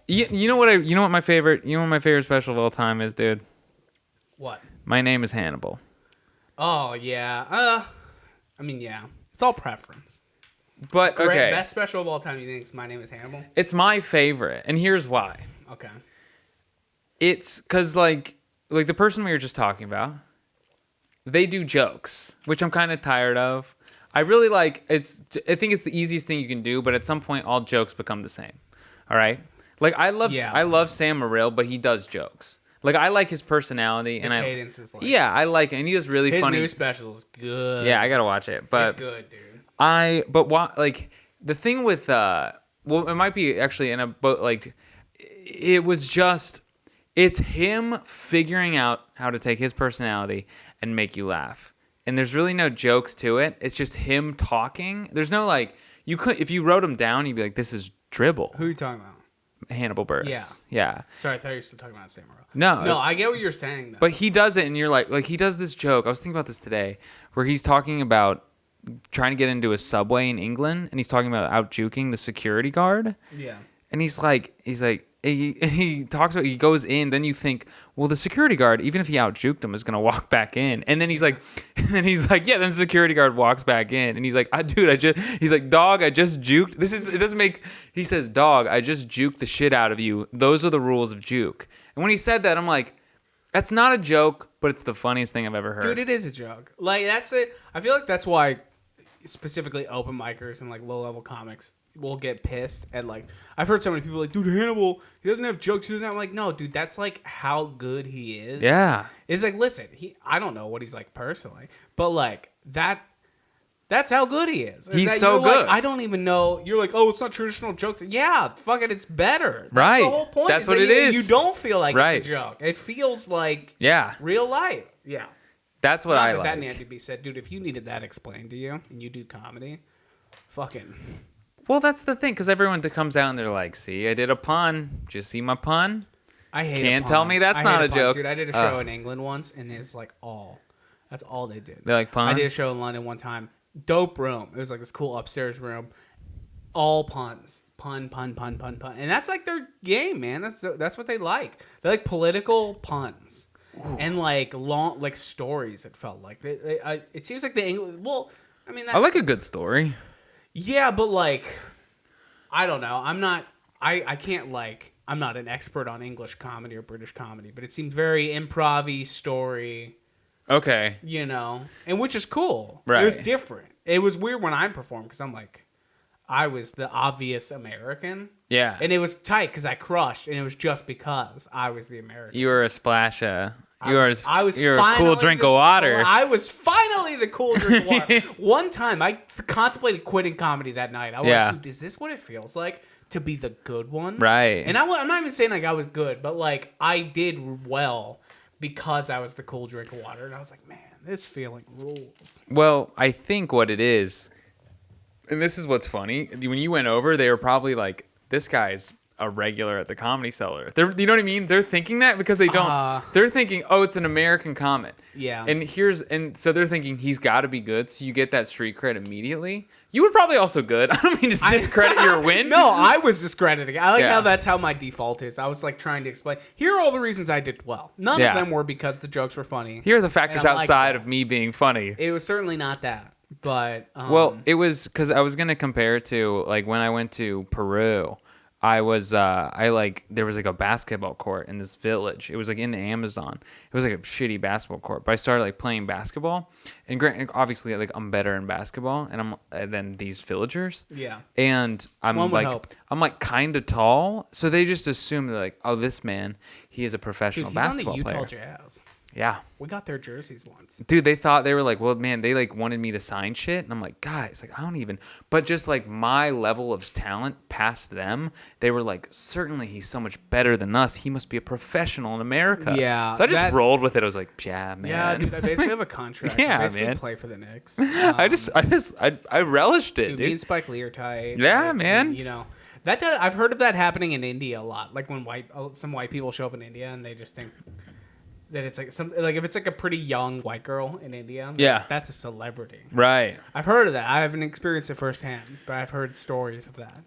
You know what my favorite special of all time is, dude? What? My Name is Hannibal. Oh yeah. I mean, yeah. It's all preference. But okay, Best special of all time. You think it's My Name is Hannibal? it's my favorite, and here's why. Okay. It's because like the person we were just talking about, they do jokes, which I'm kind of tired of. I really like it's. I think it's the easiest thing you can do, but at some point, all jokes become the same. All right. Like I love Sam Morril, but he does jokes. Like I like his personality, The and cadence is like I like it, and he does really his funny. new special is good. Yeah, I gotta watch it, but it's good, dude. like the thing with well, it might be actually in a boat like it was just it's him figuring out how to take his personality and make you laugh, and there's really no jokes to it. It's just him talking. There's no like you could if you wrote him down, you'd be like, this is dribble. Who are you talking about? Hannibal Buress. Yeah. Sorry, I thought you were still talking about Sam Morril. No, I get what you're saying though. but he does it, and you're like he does this joke. I was thinking about this today, where he's talking about trying to get into a subway in England, and he's talking about out juking the security guard. Yeah. And he talks about he goes in, then you think, well, the security guard, even if he out juked him, is gonna walk back in. And then he's like, yeah, then the security guard walks back in, and he's like, he's like, dog, I just juked. He says, dog, I just juked the shit out of you. Those are the rules of juke. And when he said that, I'm like, that's not a joke, but it's the funniest thing I've ever heard. Dude, it is a joke. Like that's it. I feel like that's why specifically open micers and like low level comics will get pissed at like I've heard so many people like, dude, Hannibal, he doesn't have jokes. He doesn't have, I'm like, no, dude, that's like how good he is. Yeah. It's like, listen, I don't know what he's like personally, but like that's how good he is. He's so good. Like, I don't even know. You're like, oh, it's not traditional jokes. Yeah, fuck it, it's better. That's right. the whole point. That's what it is. You don't feel like right. it's a joke. It feels like real life. Yeah. That's what I like. That needed to be said, dude. If you needed that explained to you and you do comedy, fucking. Well, that's the thing, because everyone comes out and they're like, "See, I did a pun. Did you see my pun? I hate. Can't tell me that's not a joke, dude. I did a show in England once, and it's like that's all they did. They like puns. I did a show in London one time. Dope room. It was like this cool upstairs room, all puns. Pun, and that's like their game, man. That's what they like. They like political puns. Ooh. And like long, like stories. It felt like it seems like the English. Well, I mean, I like a good story. Yeah, but like, I don't know. I'm not. I can't like. I'm not an expert on English comedy or British comedy, but it seemed very improv-y story. Okay. You know, and which is cool. Right. It was different. It was weird when I performed because I'm like, I was the obvious American. Yeah. And it was tight because I crushed, and it was just because I was the American. You were a splash. You're a cool drink of water. I was finally the cool drink of water. One time, I contemplated quitting comedy that night. I was like, dude, is this what it feels like to be the good one? Right. And I'm not even saying like I was good, but like I did well because I was the cool drink of water. And I was like, man, this feeling rules. Well, I think what it is, and this is what's funny, when you went over, they were probably like, this guy's a regular at the Comedy Cellar. You know what I mean? They're thinking that because they don't. They're thinking, oh, it's an American comic. Yeah. And so they're thinking he's got to be good. So you get that street cred immediately. You were probably also good. I don't mean to discredit your win. No, I was discrediting. I like how that's how my default is. I was like trying to explain. Here are all the reasons I did well. None of them were because the jokes were funny. Here are the factors outside of me being funny. It was certainly not that. But well, it was because I was gonna compare it to like when I went to Peru. There was like a basketball court in this village. It was like in the Amazon. It was like a shitty basketball court. But I started like playing basketball, and obviously like I'm better in basketball than these villagers. Yeah. And I'm hope. kind of tall, so they just assume they're like, oh, this man, he is a professional basketball player. He's on the Utah Jazz. Yeah. We got their jerseys once. Dude, they were like, well, man, they like wanted me to sign shit. And I'm like, guys, like, I don't even, but just like my level of talent past them, they were like, certainly he's so much better than us. He must be a professional in America. Yeah. So I just rolled with it. I was like, yeah, man. Yeah, dude, I basically have a contract. Yeah, I basically man. play for the Knicks. I relished it, dude. Me and Spike Lee are tight. Yeah, like, man. You know, I've heard of that happening in India a lot. Like when some white people show up in India and they just think that it's like if it's like a pretty young white girl in India, that's a celebrity. Right. I've heard of that. I haven't experienced it firsthand, but I've heard stories of that.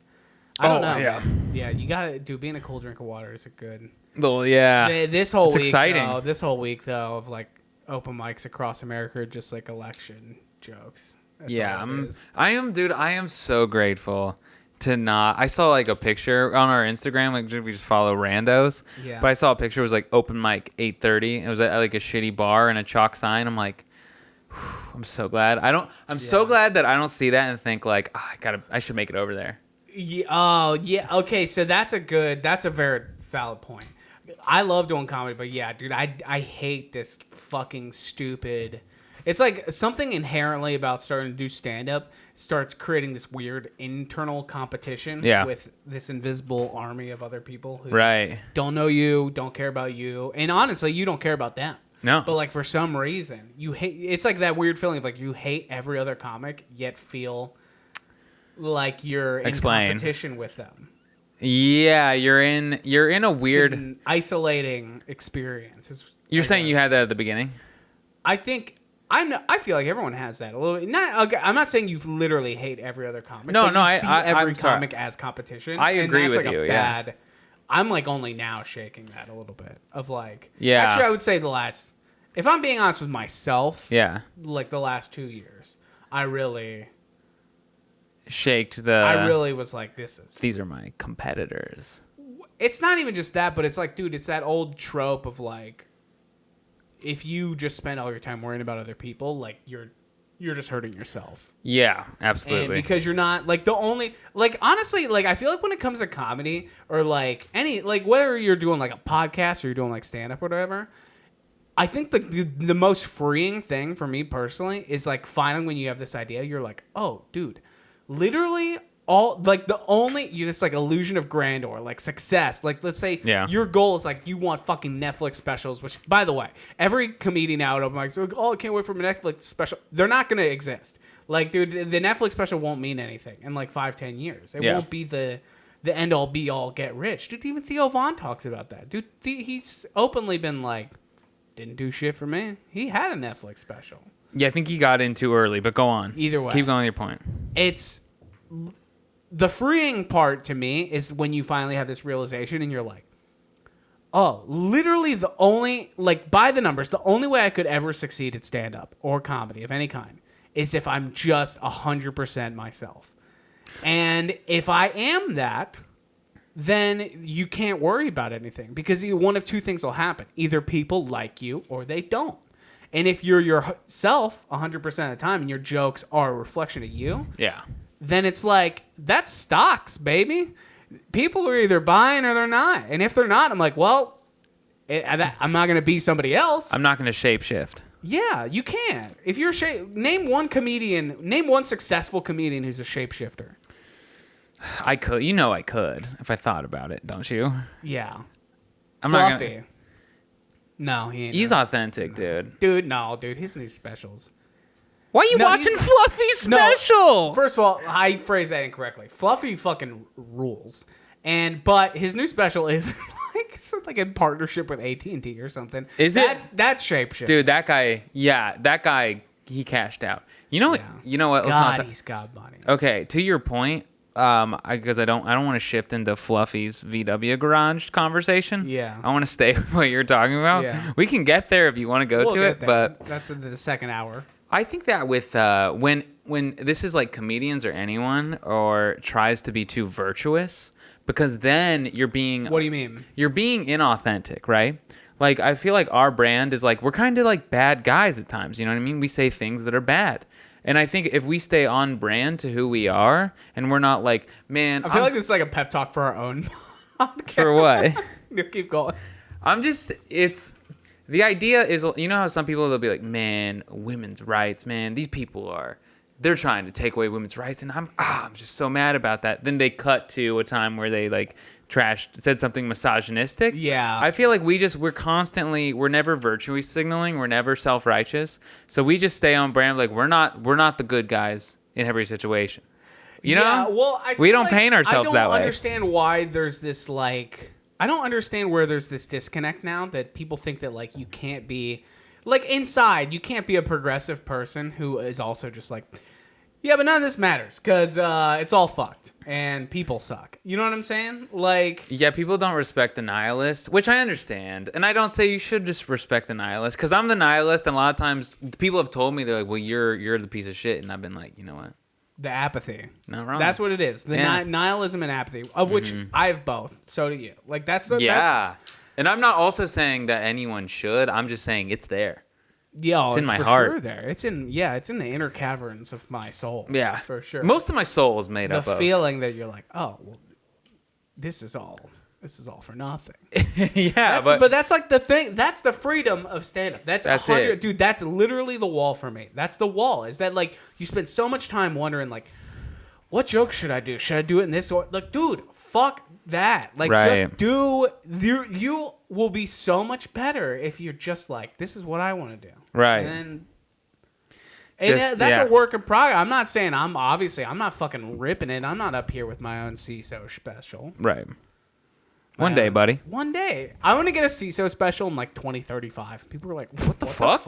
I don't know. Yeah. Man. Yeah, you gotta do. Being a cold drink of water is a good. Well, yeah. This whole it's week, exciting. this whole week though of like open mics across America are just like election jokes. That's Yeah, all it is. I am so grateful to not. I saw like a picture on our Instagram, like we just follow randos. Yeah. But I saw a picture. It was like open mic 8:30. It was at like a shitty bar and a chalk sign. I'm like, I'm so glad. I'm so glad that I don't see that and think like, I should make it over there. Yeah, oh yeah. Okay, so that's a very valid point. I love doing comedy, but yeah, dude, I hate this fucking stupid. It's like something inherently about starting to do stand up starts creating this weird internal competition with this invisible army of other people who don't know you, don't care about you, and honestly, you don't care about them. No. But like for some reason, you hate. It's like that weird feeling of like you hate every other comic, yet feel like you're in competition with them. Yeah, you're in a weird, it's an isolating experience. You're saying you had that at the beginning? I think I feel like everyone has that a little. I'm not saying you literally hate every other comic. No, but no, you see every I'm sorry. comic as competition. I agree with you. Yeah. I'm like only now shaking that a little bit of like. Yeah. Actually, I would say if I'm being honest with myself. Yeah. Like the last 2 years, I really was like, these are my competitors. It's not even just that, but it's like, dude, it's that old trope of like, if you just spend all your time worrying about other people, like you're just hurting yourself. Yeah, absolutely. And because you're not like the only, like, honestly, like I feel like when it comes to comedy or like any, like whether you're doing like a podcast or you're doing like stand up or whatever, I think the most freeing thing for me personally is like finally when you have this idea, you're like, oh, dude, literally all like you just like illusion of grandeur, like success. Like let's say your goal is like you want fucking Netflix specials, which by the way, every comedian now at open mics like, oh, I can't wait for a Netflix special. They're not gonna exist. Like, dude, the Netflix special won't mean anything in like 5-10 years. It won't be the end all be all get rich. Dude, even Theo Von talks about that. Dude, he's openly been like, didn't do shit for me. He had a Netflix special. Yeah, I think he got in too early, but go on. Either way. Keep going with your point. It's the freeing part to me is when you finally have this realization and you're like, oh, literally the only, like by the numbers, the only way I could ever succeed at stand-up or comedy of any kind is if I'm just 100% myself. And if I am that, then you can't worry about anything because one of two things will happen. Either people like you or they don't. And if you're yourself 100% of the time and your jokes are a reflection of you, then it's like, that's stocks, baby. People are either buying or they're not. And if they're not, I'm like, well, I'm not going to be somebody else. I'm not going to shapeshift. Yeah, you can. If you're name one successful comedian who's a shapeshifter. I could, I could if I thought about it, don't you? Yeah. I'm Fluffy. No, he ain't. He's authentic, dude. Dude, his new specials. Why are you watching Fluffy's special? No, first of all, I phrased that incorrectly. Fluffy fucking rules. But his new special is like in partnership with AT&T or something. That's shapeshift. Dude, that guy, he cashed out. You know what? He's got money. Okay, to your point, because I don't want to shift into Fluffy's VW garage conversation. Yeah, I want to stay with what you're talking about. Yeah. We can get there if you want to go to it, but that's the second hour. I think that with when this is like comedians or anyone or tries to be too virtuous, because then you're being. What do you mean? You're being inauthentic, right? Like I feel like our brand is like we're kind of like bad guys at times. You know what I mean? We say things that are bad. And I think if we stay on brand to who we are, and we're not like, man... I feel like this is like a pep talk for our own podcast. For what? Keep going. The idea is, you know how some people, they'll be like, man, women's rights, man, these people they're trying to take away women's rights, and I'm just so mad about that. Then they cut to a time where they like said something misogynistic. Yeah. I feel like we're never virtue signaling, we're never self-righteous. So we just stay on brand, like we're not the good guys in every situation. You know? Well, we don't paint ourselves that way. I don't understand why there's this like I don't understand where there's this disconnect now that people think that like you can't be like inside, you can't be a progressive person who is also just like, Yeah, but none of this matters because it's all fucked and people suck. You know what I'm saying? Like, Yeah, people don't respect the nihilist, which I understand. And I don't say you should just respect the nihilist because I'm the nihilist. And a lot of times people have told me, they're like, well, you're the piece of shit. And I've been like, you know what? the apathy. Not wrong. That's what it is. The nihilism and apathy, of which I have both. So do you. Like, that's and I'm not also saying that anyone should. I'm just saying it's there. Yeah, it's in my for heart. Sure there. It's in the inner caverns of my soul. Yeah, for sure. Most of my soul is made up of the feeling that you're like, oh, well, this is all for nothing. Yeah, but that's like the thing. That's the freedom of stand-up. That's 100, it. dude. That's literally the wall for me. That's the wall. Is that like you spend so much time wondering like, what joke should I do? Should I do it in this or like, dude? Fuck that. Like, just do. You will be so much better if you're just like, this is what I want to do. Right. And that's a work in progress. I'm not saying I'm not fucking ripping it. I'm not up here with my own CISO special. Right. One day, buddy. One day. I want to get a CISO special in like 2035. People are like, what the fuck?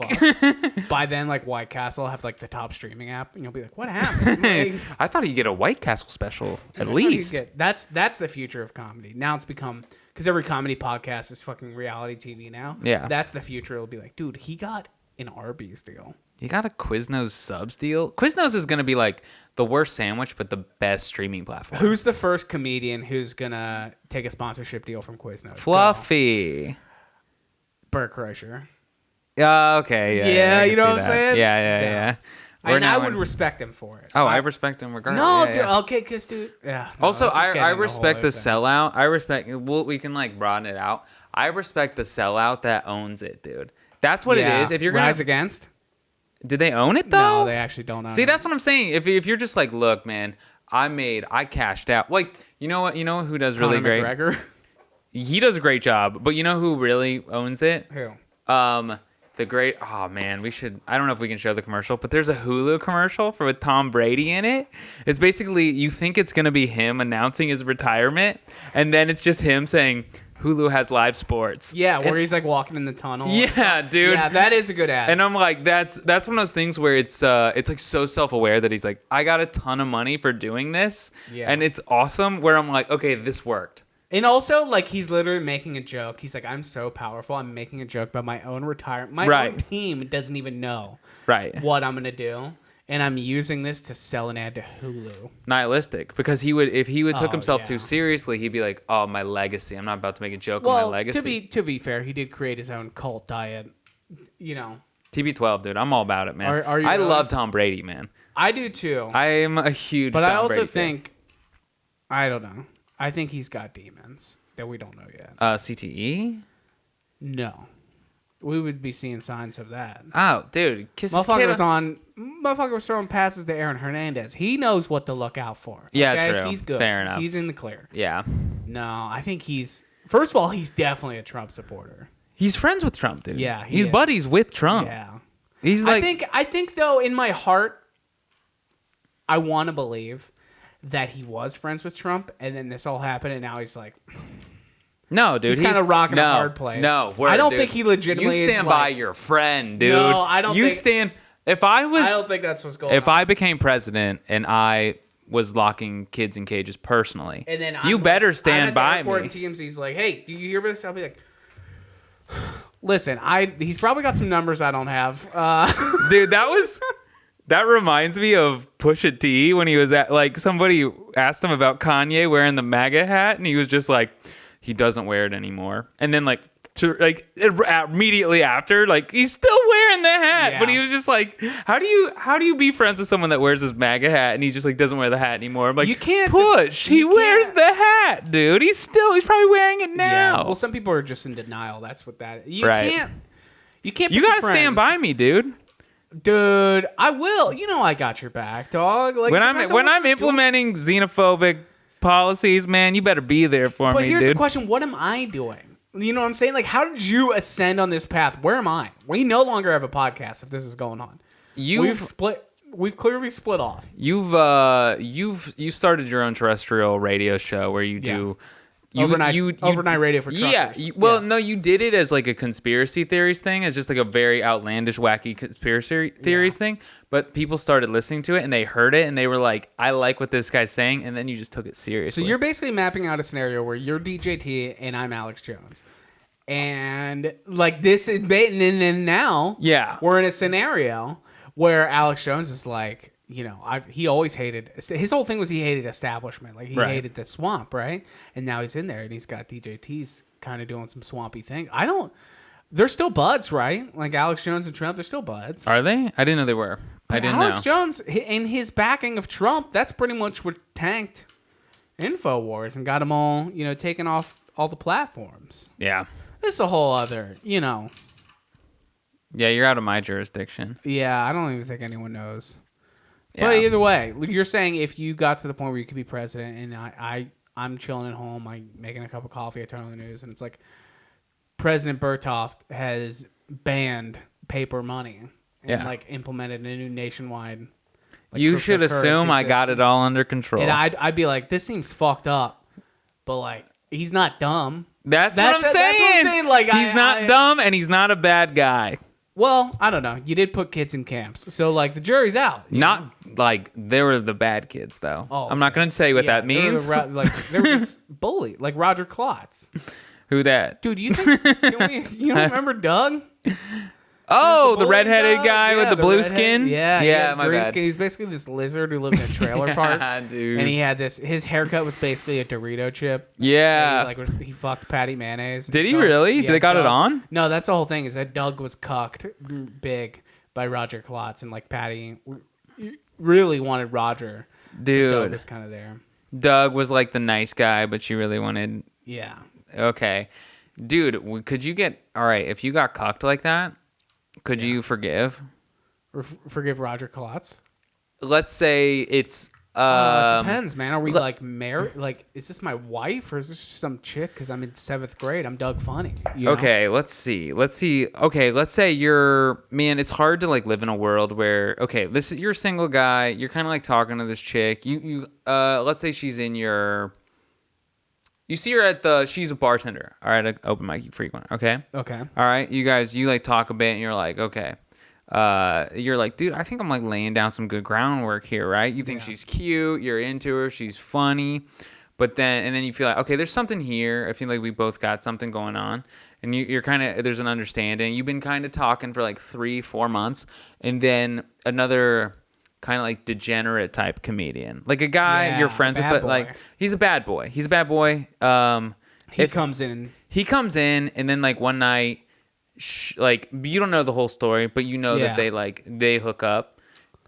By then, like, White Castle will have like the top streaming app. And you'll be like, what happened? Like, I thought you'd get a White Castle special at least. That's the future of comedy. Now it's become, because every comedy podcast is fucking reality TV now. Yeah. That's the future. It'll be like, dude, he got an Arby's deal. You got a Quiznos subs deal? Quiznos is going to be like the worst sandwich, but the best streaming platform. Who's the first comedian who's going to take a sponsorship deal from Quiznos? Fluffy. Bert Kreischer. Okay. Yeah, you know what I'm saying? Yeah. And I would respect him for it. Oh, I respect him regardless. No, yeah, dude. yeah. Okay, because, dude. Yeah. No, also, I respect the sellout. I respect. Well, we can like broaden it out. I respect the sellout that owns it, dude. That's what it is. If you're gonna Rise Against. Did they own it though? No, they actually don't own it. See, that's what I'm saying. If you're just like, look, man, I cashed out. Like, you know what? You know who does really great? McGregor? He does a great job. But you know who really owns it? Who? The great. Oh man, we should. I don't know if we can show the commercial, but there's a Hulu commercial with Tom Brady in it. It's basically you think it's gonna be him announcing his retirement, and then it's just him saying, Hulu has live sports. Yeah, where he's like walking in the tunnel. Yeah, dude. Yeah, that is a good ad. And I'm like, that's one of those things where it's like so self-aware that he's like, I got a ton of money for doing this, and it's awesome. Where I'm like, okay, this worked. And also, like, he's literally making a joke. He's like, I'm so powerful. I'm making a joke about my own retirement. My own team doesn't even know what I'm gonna do. And I'm using this to sell an ad to Hulu. Nihilistic, because if he would took himself too seriously, he'd be like, "Oh, my legacy. I'm not about to make a joke on my legacy." To be fair, he did create his own cult diet. You know, TB12, dude. I'm all about it, man. Are you I love Tom Brady, man. I do too. I am a huge. But Tom I also Brady think, I don't know. I think he's got demons that we don't know yet. CTE? No. We would be seeing signs of that. Oh, dude. Motherfucker was throwing passes to Aaron Hernandez. He knows what to look out for. Yeah, true. He's good. Fair enough. He's in the clear. Yeah. No, I think first of all, he's definitely a Trump supporter. He's friends with Trump, dude. Yeah. He's buddies with Trump. Yeah. He's like... I think though, in my heart, I want to believe that he was friends with Trump, and then this all happened, and now he's like... No, dude. He's kind of rocking a hard place. No, I don't think he legitimately. You stand by your friend, dude. No, I don't. You stand. If I was, I don't think that's what's going on. If I became president and I was locking kids in cages personally, and then you better stand by me. TMZ's like, hey, do you hear this? I'll be like, listen, he's probably got some numbers I don't have. Dude, that reminds me of Pusha T when he was at like somebody asked him about Kanye wearing the MAGA hat, and he was just like. He doesn't wear it anymore. And then immediately after, like he's still wearing the hat. Yeah. But he was just like, how do you be friends with someone that wears this MAGA hat and he just like doesn't wear the hat anymore? I'm like, you can't he wears the hat, dude. He's probably wearing it now. Yeah. Well, some people are just in denial. That's what that is. You can't. You gotta stand by me, dude. Dude, I will. You know I got your back, dog. Like when I'm implementing xenophobic policies, man, you better be there for me, But here's dude. the question: what am I doing? You know what I'm saying? Like, how did you ascend on this path? Where am I? We no longer have a podcast if this is going on. We've split. We've clearly split off. You started your own terrestrial radio show where you do overnight radio for truckers. Yeah, no, you did it as like a conspiracy theories thing, as just like a very outlandish, wacky conspiracy theories thing. But people started listening to it and they heard it and they were like, I like what this guy's saying. And then you just took it seriously. So you're basically mapping out a scenario where you're DJT and I'm Alex Jones. And like this is, and now we're in a scenario where Alex Jones is like, you know, he always hated, his whole thing was he hated establishment. Like he hated the swamp, right? And now he's in there and he's got DJT's kind of doing some swampy thing. They're still buds, right? Like Alex Jones and Trump, they're still buds. Are they? I didn't know they were. I didn't know. Alex Jones, in his backing of Trump, that's pretty much what tanked InfoWars and got them all, you know, taken off all the platforms. Yeah. This is a whole other, you know. Yeah, you're out of my jurisdiction. Yeah, I don't even think anyone knows. Yeah. But either way, you're saying if you got to the point where you could be president and I'm chilling at home, I'm making a cup of coffee, I turn on the news, and it's like President Berthoft has banned paper money and like implemented a new nationwide. Like, you should assume I got it all under control. And I'd be like, this seems fucked up, but like he's not dumb. That's what I'm saying. That's what I'm saying. Like he's not dumb and he's not a bad guy. Well, I don't know. You did put kids in camps, so like the jury's out. Not like they were the bad kids, though. Oh, I'm not going to say what that means. They were just bullied, like Roger Klotz. Who that? Dude, you think you don't remember Doug? Oh, the redheaded guy with the blue skin? Yeah, my bad. Skin. He's basically this lizard who lives in a trailer park. Dude. And he had his haircut was basically a Dorito chip. Yeah. He fucked Patty Mayonnaise. Did he really? Yeah, Did they got Doug, it on? No, that's the whole thing is that Doug was cucked big by Roger Klotz and like Patty really wanted Roger. Dude. Doug was kind of there. Doug was like the nice guy, but she really wanted... Yeah. Okay. Dude, could you get... All right, if you got cucked like that, could you forgive? Forgive Roger Klotz? Let's say it's... it depends, man. Are we like married? Like, is this my wife or is this just some chick? Because I'm in 7th grade. I'm Doug Funny. Okay, let's see. Okay, let's say you're... Man, it's hard to like live in a world where... Okay, you're a single guy. You're kind of like talking to this chick. Let's say she's in your... You see her she's a bartender, all right, at open mic frequent, okay? Okay. All right, you like talk a bit and you're like, okay. You're like, dude, I think I'm like laying down some good groundwork here, right? You think she's cute, you're into her, she's funny, and then you feel like, okay, there's something here. I feel like we both got something going on. And you're kind of, there's an understanding. You've been kind of talking for like 3-4 months. And then another... kind of like degenerate type comedian, like a guy you're friends with, but like he's a bad boy. He comes in and then like one night, like you don't know the whole story, but you know that they hook up.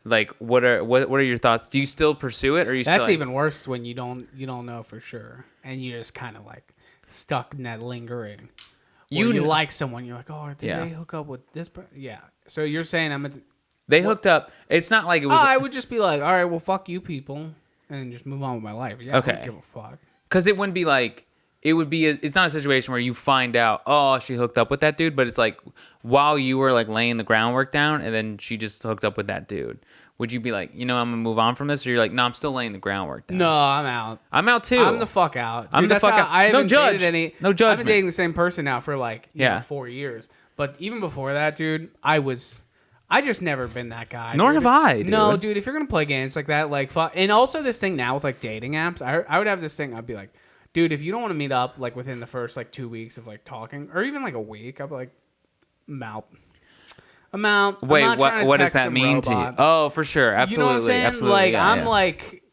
Like what are your thoughts? Do you still pursue it, or you? That's still, even worse when you don't know for sure, and you just kind of like stuck in that lingering. You like someone, you're like, oh, did they hook up with this? Yeah. So you're saying They hooked up. It's not like it was... I would just be like, all right, well, fuck you people, and just move on with my life. Yeah, okay. I don't give a fuck. Because it wouldn't be like... It's not a situation where you find out, oh, she hooked up with that dude, but it's like while you were like laying the groundwork down and then she just hooked up with that dude. Would you be like, I'm going to move on from this? Or you're like, no, I'm still laying the groundwork down? No, I'm out. I'm out too. I'm the fuck out. Dude, I'm the fuck out. No judge. No judgment. I've been dating the same person now for like 4 years. But even before that, dude, I just never been that guy. Nor have I, dude. No, dude, if you're going to play games like that, like, fuck. And also this thing now with, like, dating apps, I would have this thing, I'd be like, dude, if you don't want to meet up, like, within the first, like, 2 weeks of, like, talking, or even, like, a week, I'd be like, I'm out. Wait, what does that mean to you? Oh, for sure. Absolutely. You know what I'm saying? Absolutely. Like, I'm like,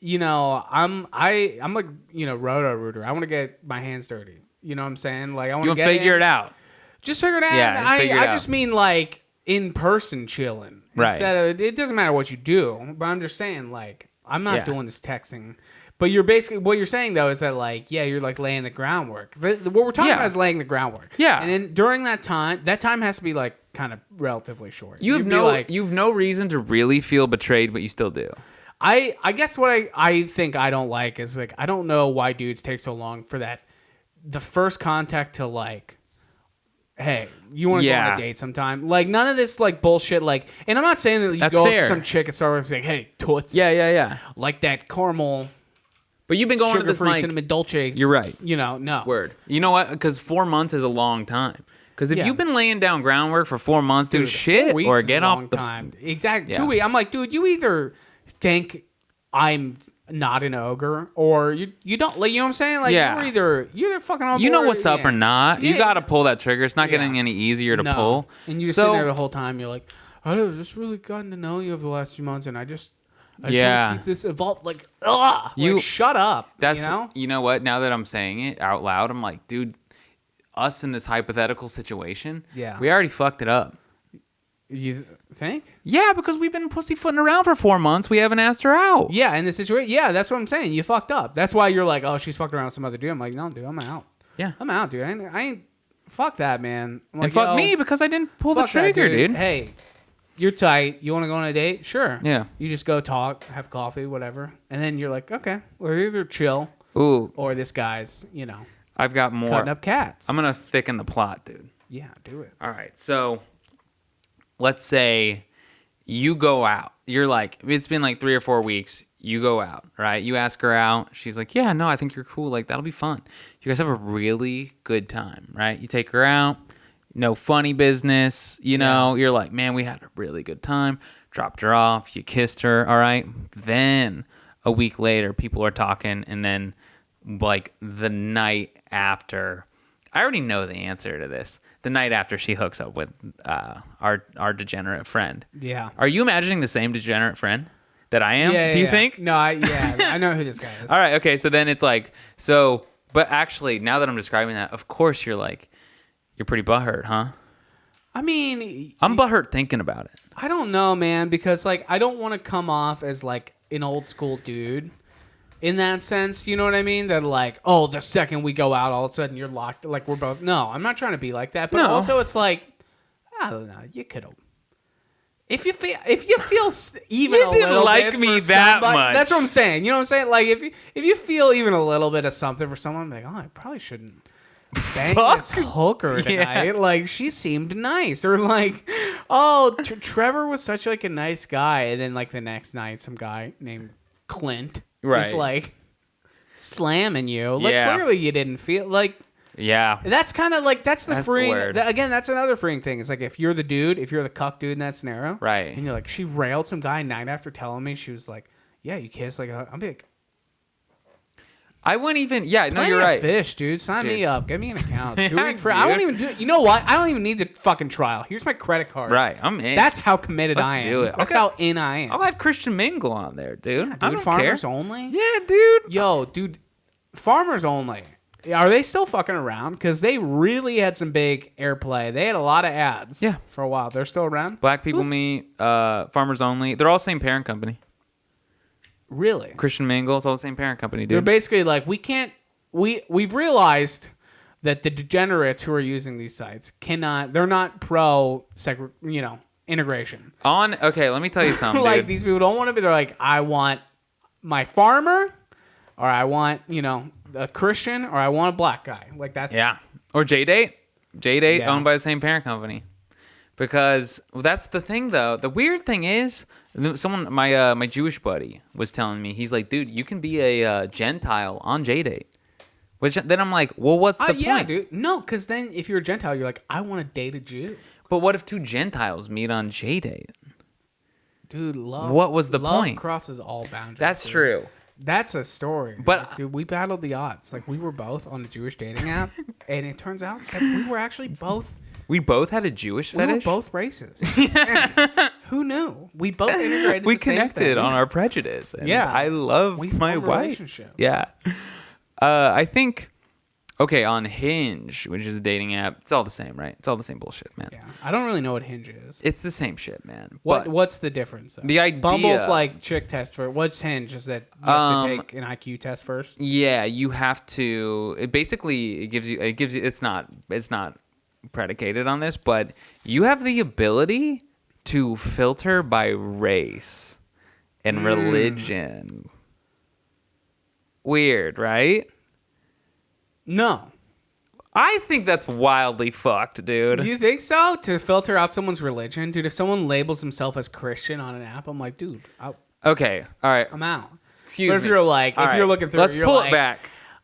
I'm like, Roto-Rooter. I want to get my hands dirty. You know what I'm saying? Like, I want to figure it out. Just figure it out. Yeah, I just mean, like, in person chilling. Right. Instead of, it doesn't matter what you do, but I'm just saying, like, I'm not doing this texting. But you're basically, what you're saying though is that like, you're like laying the groundwork. What we're talking about is laying the groundwork. Yeah. And then during that time has to be like kind of relatively short. You've no reason to really feel betrayed, but you still do. I guess what I think I don't like is like, I don't know why dudes take so long for that. The first contact to like, hey, you want to go on a date sometime? Like, none of this, like, bullshit, like... And I'm not saying that you go up to some chick and start with, like, hey, toots. Yeah. Like that caramel But you've been going to this sugar-free mic. cinnamon dolce. You're right. No. Word. You know what? Because 4 months is a long time. Because if Yeah. you've been laying down groundwork for 4 months, dude, shit, 4 weeks or is get a off long the time. Exactly. Yeah. 2 weeks. I'm like, dude, you either think I'm not an ogre, or you don't. Like, you know what I'm saying? Like, Yeah. you're either fucking on board. You know what's up yeah. or not. You Yeah. got to pull that trigger. It's not getting Yeah. any easier to No. pull. And you just sit there the whole time. You're like, I've just really gotten to know you over the last few months, and I just Yeah. want to keep this evolved. Like, ugh. You- shut up. That's you know? you know what? Now that I'm saying it out loud, I'm like, dude, us in this hypothetical situation, Yeah. we already fucked it up. You think? Yeah, because we've been pussyfooting around for 4 months. We haven't asked her out. Yeah, in the situation. Yeah, that's what I'm saying. You fucked up. That's why you're like, oh, she's fucking around with some other dude. I'm like, no, dude, I'm out. Yeah. I'm out, dude. I ain't fuck that, man. I'm like, And fuck yo, me because I didn't pull the fuck that, trigger, dude. Hey, you're tight. You want to go on a date? Sure. Yeah. You just go talk, have coffee, whatever, and then you're like, okay, we're either chill Ooh, or this guy's, I've got more. cutting up cats. I'm going to thicken the plot, dude. Yeah, do it. All right. So let's say you go out. You're like, it's been like 3 or 4 weeks. You go out, right? You ask her out. She's like, yeah, no, I think you're cool. Like, that'll be fun. You guys have a really good time, right? You take her out. No funny business. You know, you're like, man, we had a really good time. Dropped her off. You kissed her. All right. Then a week later, people are talking. And then like the night after, I already know the answer to this. The night after she hooks up with our degenerate friend. Yeah. Are you imagining the same degenerate friend that I am? Do you think? No, I know who this guy is. All right. Okay. So then it's like, but actually, now that I'm describing that, of course you're like, you're pretty butthurt, huh? I mean, I'm butthurt thinking about it. I don't know, man, because like I don't want to come off as like an old school dude in that sense. You know what I mean? That like, oh, the second we go out, all of a sudden you're locked. Like we're both. No, I'm not trying to be like that. But No. also, it's like, I don't know. You could have. If you feel even You a didn't little like bit me for that somebody, much. that's what I'm saying. You know what I'm saying? Like if you feel even a little bit of something for someone, I'm like, oh, I probably shouldn't bang this hooker tonight. Yeah. Like she seemed nice, or like, oh, Trevor was such like a nice guy, and then like the next night, some guy named Clint was Right. like slamming you. Like Yeah. clearly you didn't feel like. Yeah. That's kind of like that's the That's the freeing. word. Again, that's another freeing thing. It's like if you're the dude, if you're the cuck dude in that scenario, Right. And you're like, she railed some guy night after telling me she was like, yeah, you kissed. Like I'm like, I wouldn't even. Yeah. No, plenty you're of right. Fish, dude. Sign Dude. me up. Give me an account. Yeah, 2 week free. I won't dude. even do it. You know what? I don't even need the fucking trial. Here's my credit card. Right. I'm in. That's how committed Let's I am. do it. That's Okay. how in I am. I'll add Christian Mingle on there, dude. I Dude, don't farmers care. only. Yeah, dude. Yo, dude, farmers only. Are they still fucking around? Because they really had some big airplay. They had a lot of ads. Yeah. For a while. They're still around. Black People Meet, Farmers Only. They're all same parent company. Really? Christian Mingle, it's all the same parent company, They're dude. basically like, we can't. We've realized that the degenerates who are using these sites cannot. They're not pro integration. Okay, let me tell you something, Like dude. these people don't want to be. They're like, I want my farmer, or I want a Christian, or I want a black guy. Like that's Yeah. Or J-Date. J-Date Yeah. owned by the same parent company. Because that's the thing, though. The weird thing is, someone, my Jewish buddy was telling me, he's like, dude, you can be a Gentile on J-Date. Which then I'm like, well, what's the yeah, point? dude. No, because then if you're a Gentile, you're like, I want to date a Jew. But what if two Gentiles meet on J-Date? Dude, love. What was the love point? crosses all boundaries. That's dude. true. That's a story. But- Like, dude, we battled the odds. Like we were both on a Jewish dating app, and it turns out that we were actually both. We both had a Jewish We were fetish? both racist. Who knew? We both integrated. We the same connected thing. on our prejudice. And Yeah. I love We my formed a wife. relationship. Yeah. I think, okay, on Hinge, which is a dating app, it's all the same, right? It's all the same bullshit, man. Yeah, I don't really know what Hinge is. It's the same shit, man. But What's the difference? Though? the idea- Bumble's like chick test for. What's Hinge? Is that you have to take an IQ test first? yeah, you have to. It basically gives you. It's not predicated on this, but you have the ability to filter by race and religion. Weird, right? No. I think that's wildly fucked, dude. You think so? To filter out someone's religion, dude. If someone labels himself as Christian on an app, I'm like, dude, Okay, all right. I'm out. Excuse But if me. you're like, All if right, you're looking through, let's you're pull like, it back.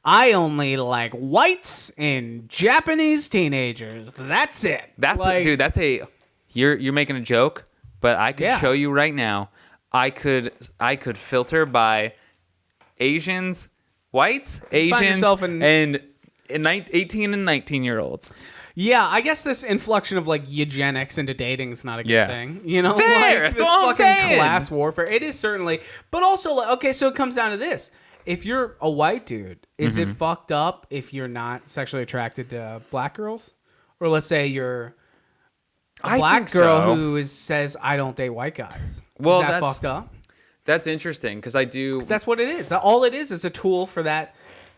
I only like whites and Japanese teenagers. That's it. Dude. That's a. You're making a joke, but I could show you right now. I could filter by Asians, whites, Asians, and 18 and 19-year-olds. Yeah, I guess this inflection of like eugenics into dating is not a good thing. You know, That's this what I'm fucking saying. class warfare. It is certainly, but also like, okay, so it comes down to this: if you're a white dude, is it fucked up if you're not sexually attracted to black girls, or let's say you're a black girl who says I don't date white guys? Well, is that fucked up? That's interesting because I do. That's what it is. All it is a tool for that.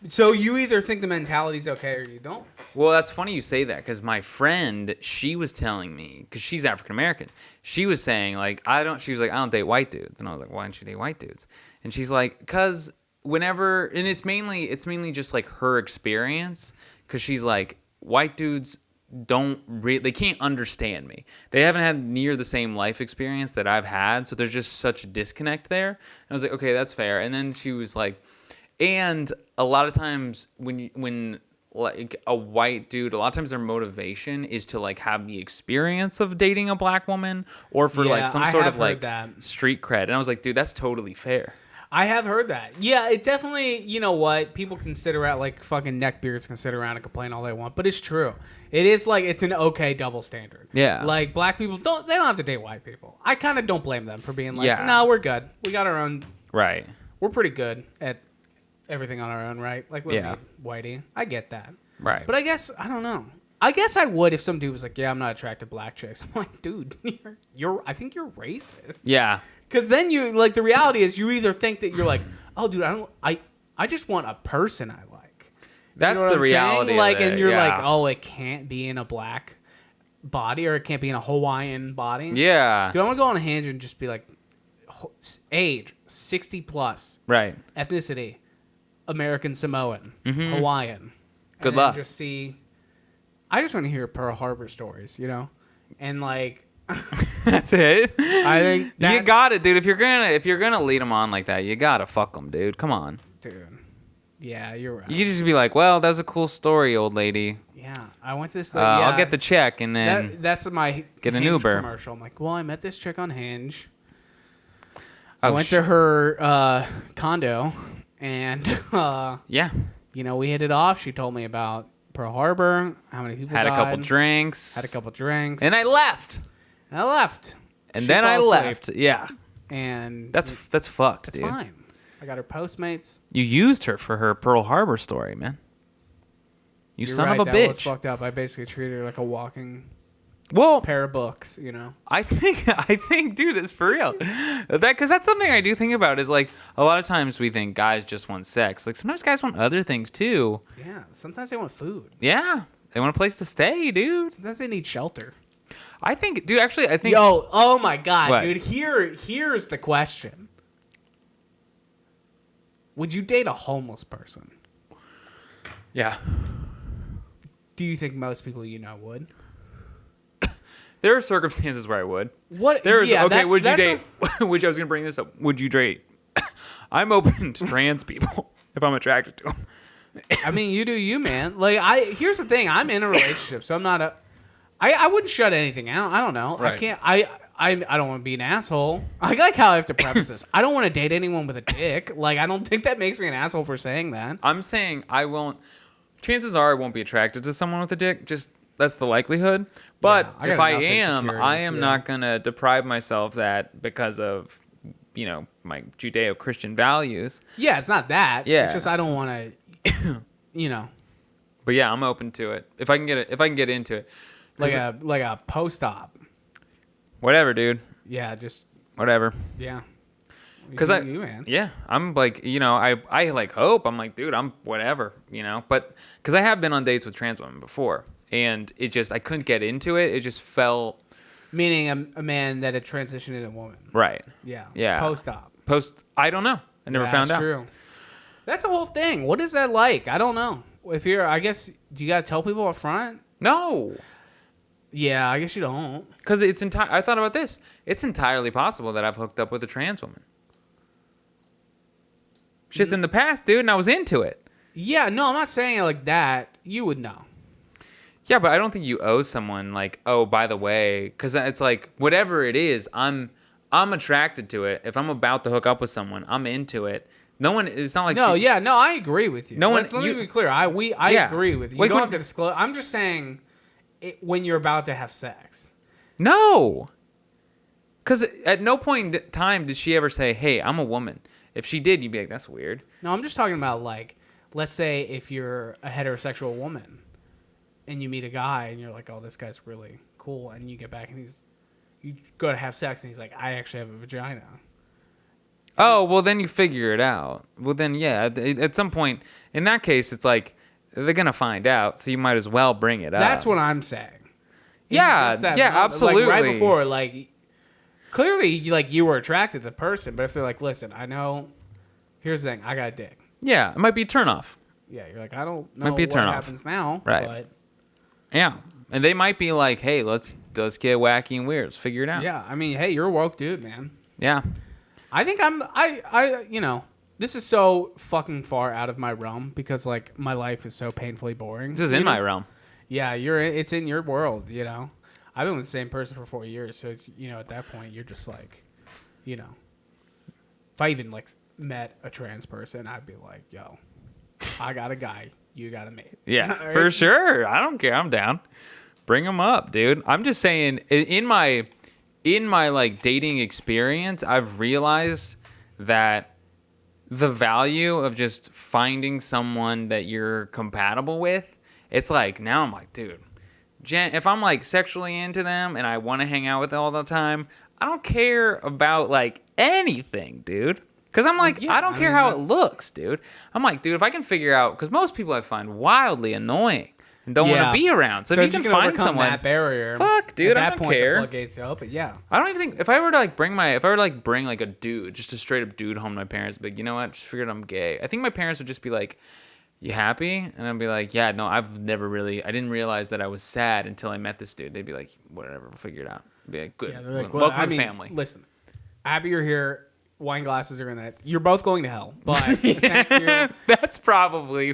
So you either think the mentality's okay or you don't. Well, that's funny you say that because my friend, she was telling me, because she's African American, she was saying like, she was like, I don't date white dudes. And I was like, why don't you date white dudes? And she's like, because whenever, and it's mainly just like her experience, because she's like, white dudes they can't understand me. They haven't had near the same life experience that I've had. So there's just such a disconnect there. And I was like, okay, that's fair. And then she was like, and a lot of times when like a white dude, a lot of times their motivation is to like have the experience of dating a black woman or for like some sort of like street cred. And I was like, dude, that's totally fair. I have heard that. Yeah, it definitely, you know what? People can sit around, like fucking neckbeards can sit around and complain all they want, but it's true. It is like, it's an okay double standard. Yeah. Like, black people, they don't have to date white people. I kind of don't blame them for being like, no, we're good. We got our own. Right. We're pretty good at everything on our own, right? Like, we're whitey. I get that. Right. But I guess, I don't know. I guess I would if some dude was like, yeah, I'm not attracted to black chicks. I'm like, dude, I think you're racist. Yeah. Because then you, like, the reality is you either think that you're like, oh, dude, I just want a person I like. That's the reality of like, it, and you're like, oh, it can't be in a black body or it can't be in a Hawaiian body. Yeah. Dude, I want to go on a Hinge and just be like, age, 60 plus. Right. Ethnicity, American Samoan, Hawaiian. Good and luck. Just see. I just want to hear Pearl Harbor stories, you know? And like. That's it. I think you got it, dude. If you're gonna lead them on like that, you gotta fuck them, dude. Come on, dude. Yeah, you're right. You can just be like, well, that was a cool story, old lady. Yeah, I went to this. I'll get the check and then that's my get an Hinge Uber commercial. I'm like, well, I met this chick on Hinge. I went to her condo, and yeah, you know, we hit it off. She told me about Pearl Harbor, how many people had died, a couple drinks, and I left. And then I left. Yeah. And that's fucked, dude. That's fine. I got her Postmates. You used her for her Pearl Harbor story, man. You're son of a that bitch. Was fucked up. I basically treated her like a walking pair of books, you know. I think, dude, it's for real. Because that's something I do think about is like a lot of times we think guys just want sex. Like sometimes guys want other things too. Yeah. Sometimes they want food. Yeah. They want a place to stay, dude. Sometimes they need shelter. I think, dude, actually, I think... Yo, oh my God, what? dude. Here's the question. Would you date a homeless person? Yeah. Do you think most people you know would? There are circumstances where I would. What? There's yeah, okay, would you date... Which I was going to bring this up. Would you date... I'm open to trans people if I'm attracted to them. I mean, you do you, man. Like, here's the thing. I'm in a relationship, so I'm not a... I wouldn't shut anything out. I don't know. Right. I can't. I don't want to be an asshole. I like how I have to preface this. I don't want to date anyone with a dick. Like, I don't think that makes me an asshole for saying that. I'm saying I won't. Chances are I won't be attracted to someone with a dick. Just that's the likelihood. But yeah, if I am not gonna deprive myself that because of my Judeo-Christian values. Yeah, it's not that. Yeah, it's just I don't want to. But yeah, I'm open to it if I can get it. If I can get into it. Like a post-op. Whatever, dude. Yeah, just whatever. Yeah. Because I'm like, I like hope. I'm like, dude, I'm whatever, But because I have been on dates with trans women before, and it just I couldn't get into it. It just felt. Meaning a man that had transitioned into a woman. Right. Yeah. Yeah. Post-op. I don't know. I never found out. That's true. That's a whole thing. What is that like? I don't know. I guess, do you got to tell people up front? No. Yeah, I guess you don't. Because I thought about this. It's entirely possible that I've hooked up with a trans woman. shit's in the past, dude, and I was into it. Yeah, no, I'm not saying it like that. You would know. Yeah, but I don't think you owe someone like, oh, by the way, because it's like whatever it is, I'm attracted to it. If I'm about to hook up with someone, I'm into it. No one. It's not like no, I agree with you. No one. Let me be clear. I agree with you. You don't have to disclose. I'm just saying, when you're about to have sex. No, because at no point in time did she ever say, "Hey, I'm a woman." If she did, you'd be like, "That's weird." No, I'm just talking about like, let's say if you're a heterosexual woman. And you meet a guy, and you're like, "Oh, this guy's really cool," and you get back, and you go to have sex, and he's like, "I actually have a vagina." Oh, well, then you figure it out. Well, then, yeah, at some point, in that case, it's like they're gonna find out, so you might as well bring it up. That's what I'm saying. Yeah, absolutely. Like right before, like clearly, like you were attracted to the person, but if they're like, "Listen, I know. Here's the thing, I got a dick." Yeah, it might be a turnoff. Yeah, you're like, I don't know might be a what turn-off. happens now, Right. But Yeah, and they might be like, "Hey, let's get wacky and weird. Let's figure it out." yeah, I mean, hey, you're a woke dude, man. Yeah. I think I this is so fucking far out of my realm because like my life is so painfully boring. This is in my realm. Yeah, it's in your world, you know. I've been with the same person for 4 years, so it's, at that point you're just like, if I even like met a trans person, I'd be like, "Yo, I got a guy, you got a mate." Yeah, Right? for sure. I don't care. I'm down. Bring them up, dude. I'm just saying, in my like dating experience, I've realized that the value of just finding someone that you're compatible with, it's like, now I'm like, dude, if I'm like sexually into them and I want to hang out with them all the time, I don't care about like anything, dude. Because I'm like, I don't care how it looks, dude. I'm like, dude, if I can figure out, because most people I find wildly annoying and don't want to be around. So if you can find overcome someone, that barrier, fuck, dude, I at that don't point, care. the floodgates open. Yeah, I don't even think if I were to bring like a dude, just a straight up dude home to my parents, be like, you know what, just figured I'm gay. I think my parents would just be like, "You happy?" And I'd be like, "Yeah, no, I didn't realize that I was sad until I met this dude." They'd be like, "Whatever, we'll figure it out." I'd be like, "Good, yeah. They're like, welcome to the family." Listen, happy you're here. Wine glasses are gonna. You're both going to hell, but thank you. That's probably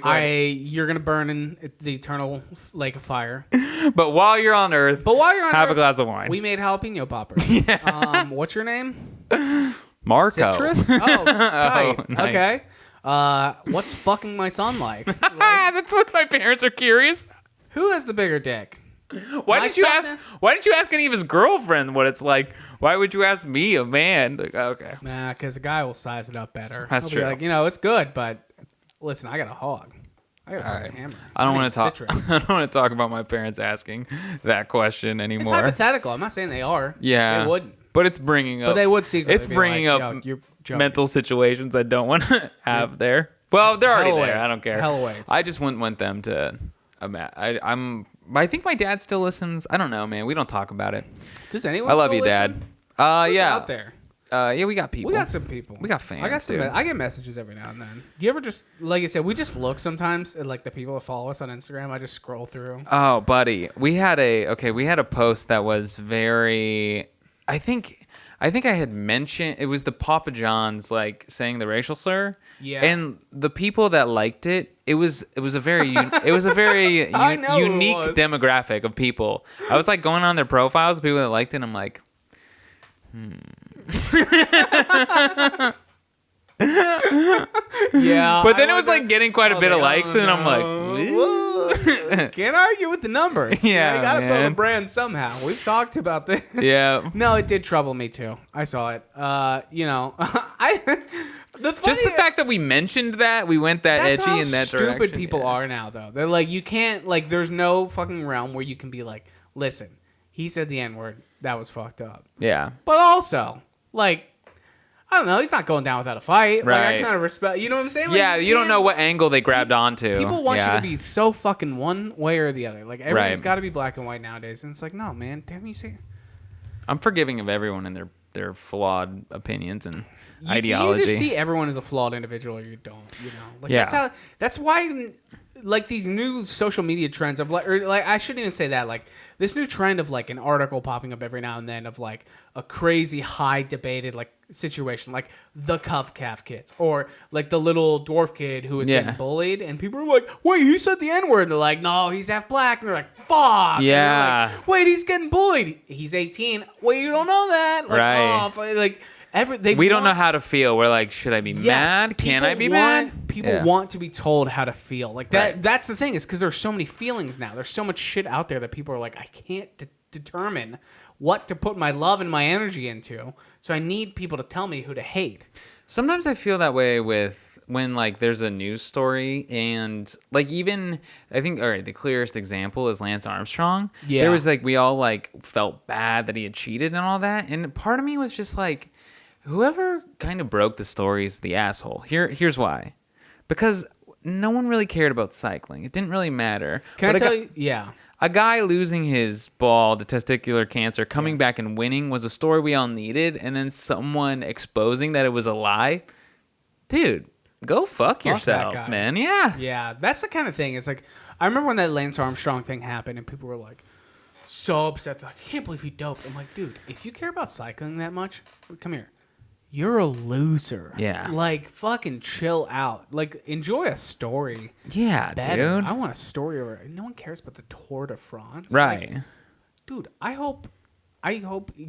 you're gonna burn in the eternal lake of fire. But while you're on Earth, have a glass of wine. We made jalapeno poppers. Yeah. What's your name? Marco. Citrus. Oh, tight. Oh, nice. Okay. What's fucking my son like? That's what my parents are curious. Who has the bigger dick? Why didn't you ask any of his girlfriend what it's like? Why would you ask me, a man? Like, okay. Nah, because a guy will size it up better. That's He'll be true. like, it's good, but listen, I got a hog. I got a fucking hammer. I don't want to talk. I don't want to talk about my parents asking that question anymore. It's hypothetical. I'm not saying they are. Yeah, they wouldn't. But it's bringing up. But they would secretly. It's bringing like, up you're joking. mental situations I don't want to have there. Well, they're already there. I don't care. Hell waits. I just wouldn't want them to. I think my dad still listens. I don't know, man. We don't talk about it. Does anyone? I love still you, listen? Dad. Who's Yeah. out there? Yeah, we got people. We got some people. We got fans. dude. I get messages every now and then. Do you ever just, like I said, we just look sometimes at like the people that follow us on Instagram. I just scroll through. Oh, buddy, we had a post that was very. I think I had mentioned it was the Papa John's like saying the racial slur. Yeah. And the people that liked it, it was a very unique demographic of people. I was like going on their profiles, people that liked it. I'm like, Yeah. But then it was like getting quite a bit of likes, and I'm like, can't argue with the numbers. Yeah, you gotta build man. a brand somehow. We've talked about this. yeah. No, it did trouble me too. I saw it. Just the fact that we mentioned that, we went that that's edgy how in that stupid direction. people are now, though. They're like, you can't, like, there's no fucking realm where you can be like, listen, he said the N-word. That was fucked up. Yeah. But also, like, I don't know. He's not going down without a fight. Like, I Right. kind of respect. You know what I'm saying? Like, Yeah, you don't can't- know what angle they grabbed onto. People want Yeah. you to be so fucking one way or the other. Like, everything's Right. got to be black and white nowadays. And it's like, no, man. Damn, you see. I'm forgiving of everyone and their flawed opinions and You ideology. either see everyone as a flawed individual or you don't. You know. Like, Yeah. That's why like these new social media trends of like, or like I shouldn't even say that, like this new trend of like an article popping up every now and then of like a crazy high debated like situation, like the Cuff Calf kids or like the little dwarf kid who was getting bullied, and people are like, wait, he said the N-word, and they're like, no, he's half black, and they're like, fuck, yeah, like, wait, he's getting bullied, he's 18, wait, you don't know that, like, right, oh, like we don't know how to feel. We're like, should I be mad? Can I be mad? People want to be told how to feel. Like that. Right. That's the thing, is because there's so many feelings now. There's so much shit out there that people are like, I can't determine what to put my love and my energy into. So I need people to tell me who to hate. Sometimes I feel that way with when like there's a news story, and like even I think, all right, the clearest example is Lance Armstrong. Yeah. There was like, we all like felt bad that he had cheated and all that. And part of me was just like, whoever kind of broke the story is the asshole. Here's why. Because no one really cared about cycling. It didn't really matter. Can I tell you? Yeah. A guy losing his ball to testicular cancer, coming back and winning was a story we all needed. And then someone exposing that it was a lie. Dude, go fuck yourself, man. Yeah. Yeah. That's the kind of thing. It's like, I remember when that Lance Armstrong thing happened and people were like, so upset. They're like, I can't believe he doped. I'm like, dude, if you care about cycling that much, come here. You're a loser. Yeah. Like, fucking chill out. Like, enjoy a story. Yeah, better. dude. I want a story over. No one cares about the Tour de France. Right. Like, dude, I hope,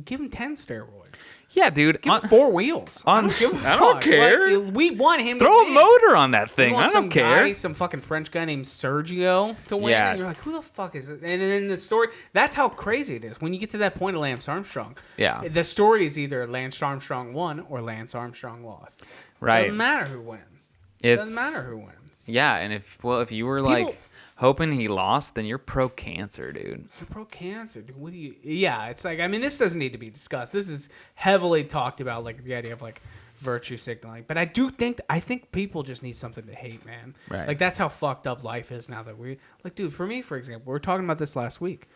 give him 10 steroids. Yeah, dude. Give him 4 wheels. I don't care. Like, we want him to win. A motor on that thing. I don't care. Some fucking French guy named Sergio to win. Yeah. And you're like, who the fuck is it? And then the story, that's how crazy it is. When you get to that point of Lance Armstrong, the story is either Lance Armstrong won or Lance Armstrong lost. Right. Doesn't matter who wins. Doesn't matter who wins. Yeah, and if you were like hoping he lost, then you're pro-cancer, dude. You're pro-cancer, dude. What do you... Yeah, it's like, I mean, this doesn't need to be discussed. This is heavily talked about, like, the idea of, like, virtue signaling. But I think people just need something to hate, man. Right. Like, that's how fucked up life is now that we... Like, dude, for me, for example, we were talking about this last week.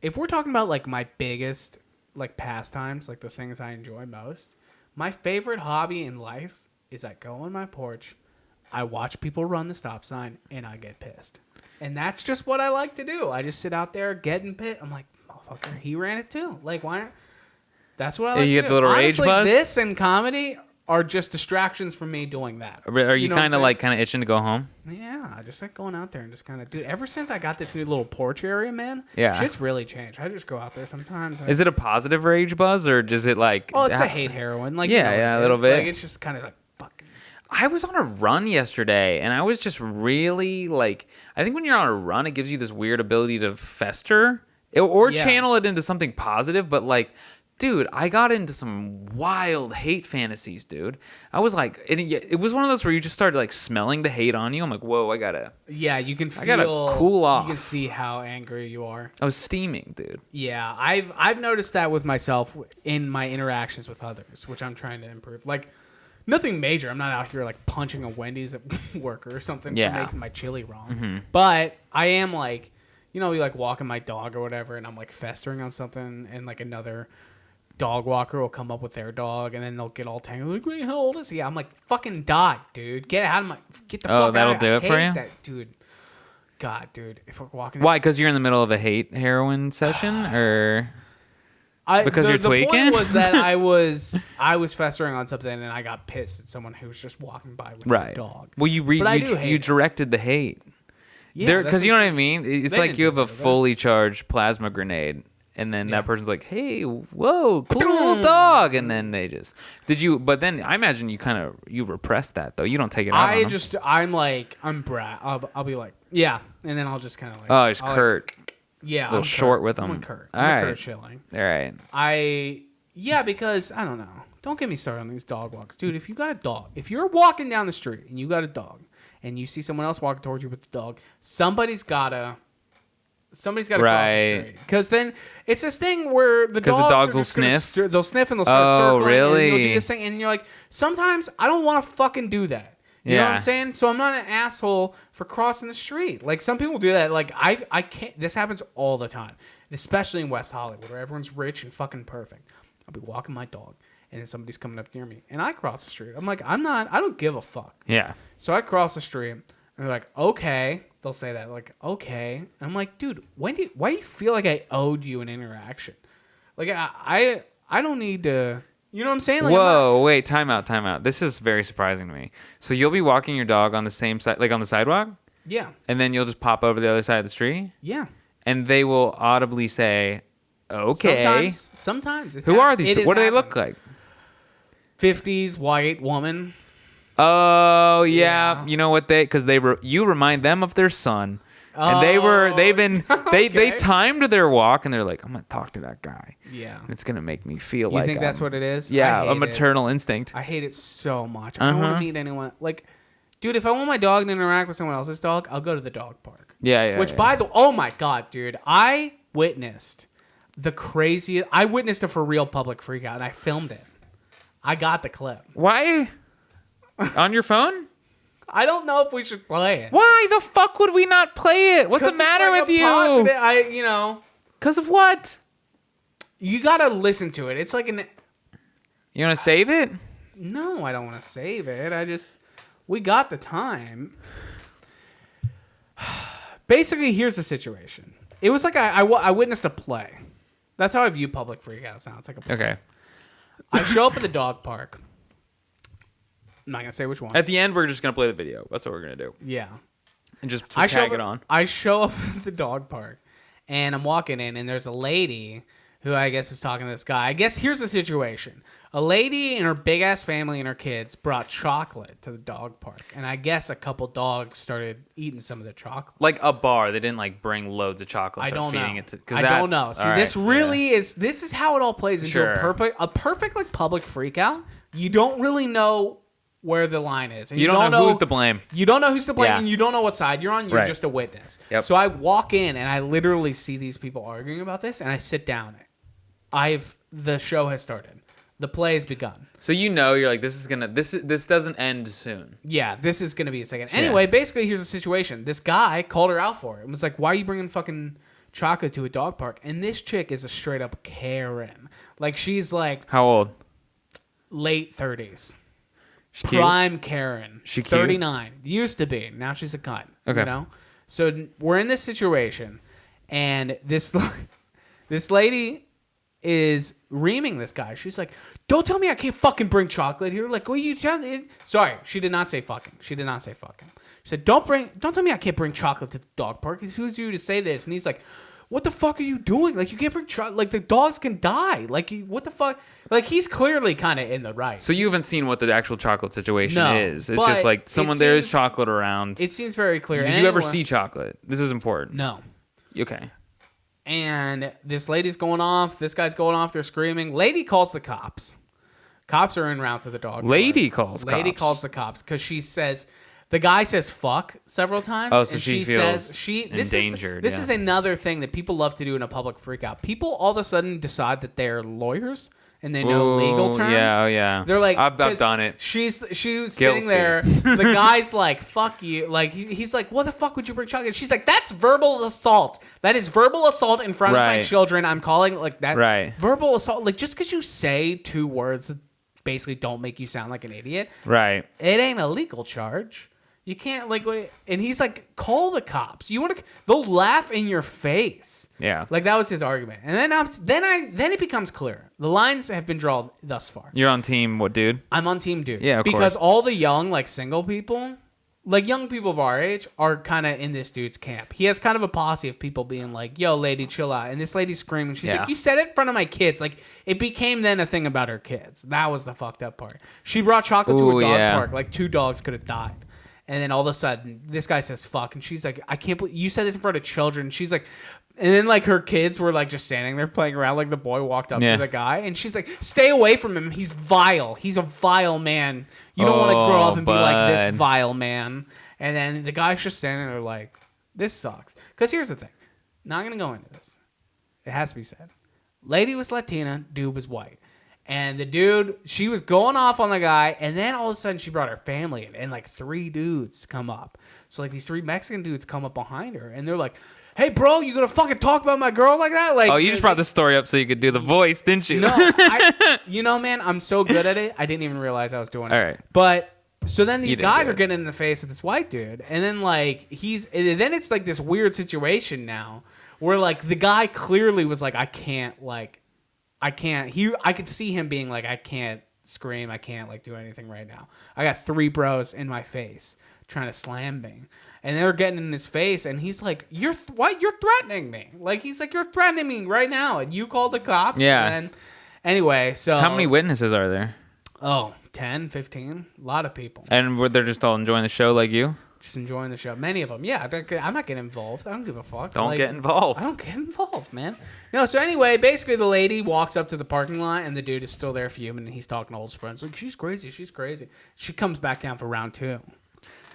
If we're talking about, like, my biggest, like, pastimes, like, the things I enjoy most, my favorite hobby in life is I go on my porch, I watch people run the stop sign, and I get pissed. And that's just what I like to do. I just sit out there getting pissed. I'm like, motherfucker, he ran it too. Like, why? That's what I like to do. You get the little rage buzz? This and comedy are just distractions from me doing that. Are you kind of itching to go home? Yeah, I just like going out there and just kind of, dude, ever since I got this new little porch area, man, shit's really changed. I just go out there sometimes. Is it a positive rage buzz, or does it like... Oh, it's the hate heroin. Like, a little bit. Like, it's just kind of like, fucking... I was on a run yesterday, and I was just really, like... I think when you're on a run, it gives you this weird ability to fester or channel it into something positive, but, like... Dude, I got into some wild hate fantasies, dude. I was like... It was one of those where you just started, like, smelling the hate on you. I'm like, whoa, I gotta... Yeah, you can feel... I gotta cool off. You can see how angry you are. I was steaming, dude. Yeah, I've noticed that with myself in my interactions with others, which I'm trying to improve. Like... Nothing major. I'm not out here like punching a Wendy's at work or something for making my chili wrong. Mm-hmm. But I am like, you know, like walking my dog or whatever, and I'm like festering on something, and like another dog walker will come up with their dog, and then they'll get all tangled. Like, wait, how old is he? I'm like, fucking die, dude. Get the fuck out. That'll do it for you, dude. God, dude. If we're walking, why? Because you're in the middle of a hate heroin session, or? Because you're tweaking? The point was that I was festering on something, and I got pissed at someone who was just walking by with a dog. Well, you directed the hate. Yeah, because you know what I mean. It's like you have a fully charged plasma grenade, and then that person's like, "Hey, whoa, cool dog," and then they just But then I imagine you repress that though. You don't take it out. I'm Brad. I'll be like, yeah, and then I'll just kind of like, oh, it's Kurt. Yeah, a little short with them. I'm Kurt. Kurt Schilling. All right. Because I don't know. Don't get me started on these dog walkers, dude. If you got a dog, if you're walking down the street and you got a dog, and you see someone else walking towards you with the dog, somebody's gotta cross the street. Because then it's this thing where the dogs will sniff. They'll sniff and they'll start circling. Oh, really? And they'll do this thing, and you're like, sometimes I don't want to fucking do that. You know what I'm saying? So I'm not an asshole for crossing the street. Like, some people do that. Like, I can't. This happens all the time, especially in West Hollywood, where everyone's rich and fucking perfect. I'll be walking my dog, and then somebody's coming up near me, and I cross the street. I'm like, I don't give a fuck. Yeah. So I cross the street. And they're like, okay. They'll say that, like, okay. And I'm like, dude, why do you feel like I owed you an interaction? Like, I don't need to, you know what I'm saying? Like, Whoa, wait, time out. This is very surprising to me. So you'll be walking your dog on the same side, like on the sidewalk? Yeah. And then you'll just pop over to the other side of the street? Yeah. And they will audibly say, okay. Sometimes. Who are these people? What do they look like? 50s white woman. Oh yeah, you know what because you remind them of their son, and they timed their walk, and they're like, I'm gonna talk to that guy. Yeah, and it's gonna make me feel you like. You think that's what it is? Yeah, a maternal instinct. I hate it so much. I don't want to meet anyone. Like, dude, if I want my dog to interact with someone else's dog, I'll go to the dog park. Yeah. By the oh my god, dude, I witnessed a for real public freak out, and I filmed it. I got the clip. Why? On your phone? I don't know if we should play it. Why the fuck would we not play it? What's the matter with you? Because of what? You gotta listen to it. It's like an. You want to save it? No, I don't want to save it. We got the time. Basically, here's the situation. It was like I witnessed a play. That's how I view public freakouts now. It's like a play. Okay. I show up at the dog park. I'm not going to say which one. At the end, we're just going to play the video. That's what we're going to do. Yeah. And just tag it on. I show up at the dog park, and I'm walking in, and there's a lady who I guess is talking to this guy. I guess here's the situation. A lady and her big-ass family and her kids brought chocolate to the dog park, and I guess a couple dogs started eating some of the chocolate. Like a bar. They didn't, like, bring loads of chocolate. I don't know. I don't know. See, this really is... This is how it all plays into a perfect like, public freakout. You don't really know where the line is. And you don't know who's to blame. You don't know who's to blame, and you don't know what side you're on. You're just a witness. Yep. So I walk in, and I literally see these people arguing about this, and I sit down. The show has started. The play has begun. So you're like, this doesn't end soon. Yeah, this is gonna be a second. Anyway, basically, here's the situation. This guy called her out for it and was like, "Why are you bringing fucking chocolate to a dog park?" And this chick is a straight up Karen. Like, she's like, how old? Late 30s. She's Prime cute? Karen. She cute? 39. Used to be. Now she's a cunt. Okay. You know? So we're in this situation, and this lady is reaming this guy. She's like, "Don't tell me I can't fucking bring chocolate here." Like, what are you telling me? Sorry, she did not say fucking. She said, "Don't tell me I can't bring chocolate to the dog park. Who's you to say this?" And he's like, "What the fuck are you doing? Like, you can't bring chocolate. Like, the dogs can die. Like, what the fuck?" Like, he's clearly kind of in the right. So you haven't seen what the actual chocolate situation is. It's just like there is chocolate around. It seems very clear. Did you ever see chocolate? This is important. No. Okay. And this lady's going off. This guy's going off. They're screaming. Lady calls the cops. Cops are en route to the dog. Lady calls the cops because she says, the guy says fuck several times. Oh, so she feels endangered. This is another thing that people love to do in a public freakout. People all of a sudden decide that they're lawyers and they know legal terms. Yeah, yeah. They're like, I've done it. She was sitting there. The guy's like, "Fuck you!" Like he's like, "What the fuck would you bring chocolate?" She's like, "That's verbal assault. That is verbal assault in front of my children. I'm calling like that. Right. Verbal assault. Like, just because you say two words that basically don't make you sound like an idiot. Right. It ain't a legal charge. You can't like." And he's like, "Call the cops. You want to? They'll laugh in your face." Yeah. Like, that was his argument. And then it becomes clear. The lines have been drawn thus far. You're on team what, dude? I'm on team dude. Yeah, of because course. all the young, like, single people, like, young people of our age are kind of in this dude's camp. He has kind of a posse of people being like, "Yo, lady, chill out." And this lady's screaming. She's like, "You said it in front of my kids." Like, it became then a thing about her kids. That was the fucked up part. She brought chocolate to a dog park. Like, 2 dogs could have died. And then all of a sudden, this guy says fuck. And she's like, "I can't believe you said this in front of children." She's like, and then like her kids were like just standing there playing around. Like, the boy walked up to the guy and she's like, "Stay away from him. He's vile. He's a vile man. You don't want to grow up and be like this vile man." And then the guy's just standing there like, "This sucks." Because here's the thing. Not going to go into this. It has to be said. Lady was Latina. Dude was white. And the dude, she was going off on the guy, and then all of a sudden she brought her family in, and like 3 dudes come up. So like these 3 Mexican dudes come up behind her, and they're like, "Hey, bro, you gonna fucking talk about my girl like that?" Like, oh, you just brought this story up so you could do the voice, didn't you? No, man, I'm so good at it. I didn't even realize I was doing it. All right. But So then these You did guys good. are getting in the face of this white dude, and then like then it's like this weird situation now where like the guy clearly was like, I could see him being like, I can't scream, I can't like do anything right now. I got 3 bros in my face trying to slam me, and they're getting in his face, and he's like, you're threatening me. Like he's like, you're threatening me right now, and you called the cops. Yeah. And anyway, so How many witnesses are there? 10, 15, a lot of people. And they're just all enjoying the show like you? Just enjoying the show. Many of them, yeah. I'm not getting involved. I don't give a fuck. Don't get involved. I don't get involved, man. No, so anyway, basically the lady walks up to the parking lot, and the dude is still there fuming, and he's talking to all his friends. Like, she's crazy, she's crazy. She comes back down for round 2.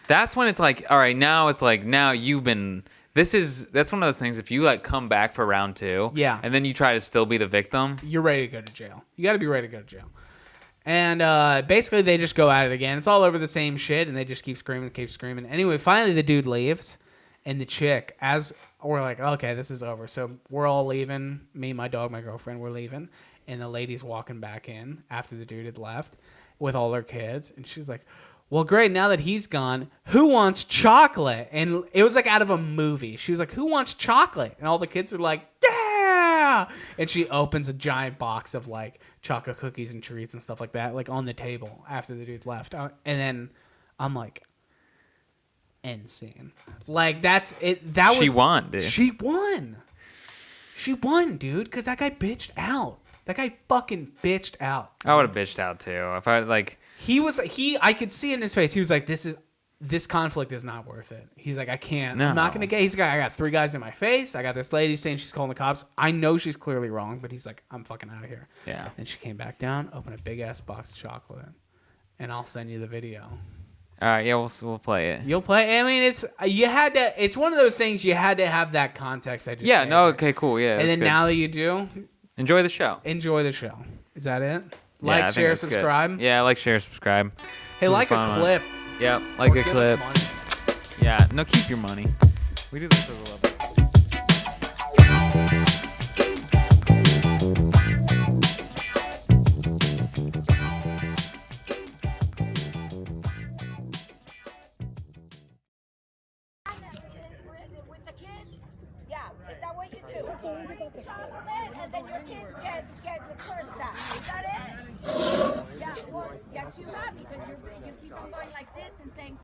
That's when it's like, all right, now it's like, now you've been... That's one of those things, if you like come back for round 2, Yeah. and then you try to still be the victim... You're ready to go to jail. You got to be ready to go to jail. And basically, they just go at it again. It's all over the same shit, and they just keep screaming. Anyway, finally, the dude leaves, and the chick, as we're like, okay, this is over. So we're all leaving. Me, my dog, my girlfriend, we're leaving. And the lady's walking back in after the dude had left with all her kids. And she's like, well, great, now that he's gone, who wants chocolate? And it was like out of a movie. She was like, who wants chocolate? And all the kids were like, yeah! And she opens a giant box of like chocolate cookies and treats and stuff like that, like on the table after the dude left. And then I'm like, end scene. Like that's it. She won, dude. She won. She won, dude, because that guy bitched out. That guy fucking bitched out. I would have bitched out too. If I like... I could see it in his face. He was like, this conflict is not worth it. He's like, I can't. No. I'm not going to get... He's like, I got 3 guys in my face. I got this lady saying she's calling the cops. I know she's clearly wrong, but he's like, I'm fucking out of here. Yeah. And she came back down, opened a big-ass box of chocolate, and I'll send you the video. All right, yeah, we'll play it. You'll play... I mean, it's one of those things you had to have that context. I just Yeah, gave no, you. okay, cool, yeah. And that's then good. now that you do, Enjoy the show. enjoy the show. Is that it? Yeah, I Like, think share, that's good. subscribe. Yeah, like, share, subscribe. Hey, This was like a fun one. clip. Yep, like Or a give us clip. money. Yeah, no, keep your money. We do this for the love. With the kids? Yeah. Is that what you do? Chocolate, and then your kids get the first stuff. Is that it? Yeah. Well, yes, you have, because you keep on going like this and saying,